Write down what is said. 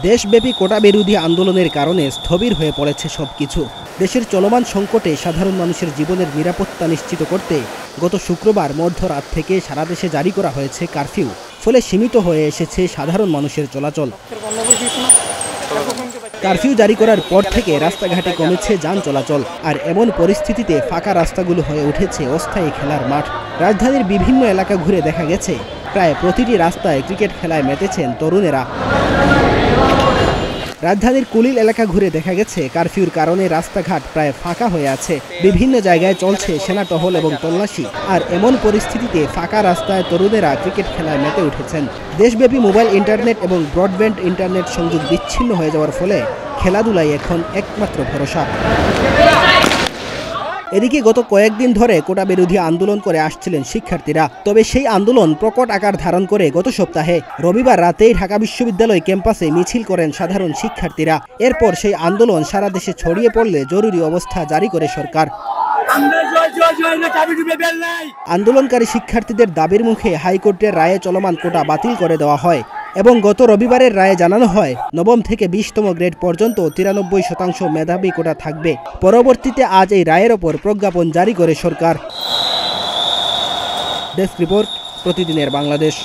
দেশব্যাপী কোটা বিরোধী আন্দোলনের কারণে স্থবির হয়ে পড়েছে সবকিছু। দেশের চলমান সংকটে সাধারণ মানুষের জীবনের নিরাপত্তা নিশ্চিত করতে গত শুক্রবার মধ্যরাত থেকে সারা দেশে জারি করা হয়েছে কারফিউ। ফলে সীমিত হয়ে এসেছে সাধারণ মানুষের চলাচল। কারফিউ জারি করার পর থেকে রাস্তাঘাটে কমেছে যান চলাচল, আর এমন পরিস্থিতিতে ফাঁকা রাস্তাগুলো হয়ে উঠেছে অস্থায়ী খেলার মাঠ। রাজধানীর বিভিন্ন এলাকা ঘুরে দেখা গেছে প্রায় প্রতিটি রাস্তায় ক্রিকেট খেলায় মেতেছেন তরুণেরা। রাজধানীর কুলিল এলাকা ঘুরে দেখা গেছে কারফিউর কারণে রাস্তাঘাট প্রায় ফাঁকা হয়ে আছে। বিভিন্ন জায়গায় চলছে সেনা টহল এবং তল্লাশি, আর এমন পরিস্থিতিতে ফাঁকা রাস্তায় তরুণেরা ক্রিকেট খেলায় মেতে উঠেছেন। দেশব্যাপী মোবাইল ইন্টারনেট এবং ব্রডব্যান্ড ইন্টারনেট সংযোগ বিচ্ছিন্ন হয়ে যাওয়ার ফলে খেলাধুলাই এখন একমাত্র ভরসা। এদিকে গত কয়েকদিন ধরে কোটা বিরোধী আন্দোলন করে আসছিলেন শিক্ষার্থীরা। তবে সেই আন্দোলন প্রকট আকার ধারণ করে গত সপ্তাহে রবিবার রাতেই ঢাকা বিশ্ববিদ্যালয় ক্যাম্পাসে মিছিল করেন সাধারণ শিক্ষার্থীরা। এরপর সেই আন্দোলন সারা দেশে ছড়িয়ে পড়লে জরুরি অবস্থা জারি করে সরকার। আন্দোলনকারী শিক্ষার্থীদের দাবির মুখে হাইকোর্টের রায়ে চলমান কোটা বাতিল করে দেওয়া হয় এবং গত রবিবারের রায়ে জানানো হয় নবম থেকে 20তম গ্রেড পর্যন্ত 93% মেধাবী কোটা থাকবে। পরবর্তীতে আজ এই রায়ের ওপর প্রজ্ঞাপন জারি করে সরকার। ডেস্ক রিপোর্ট, প্রতিদিনের বাংলাদেশ।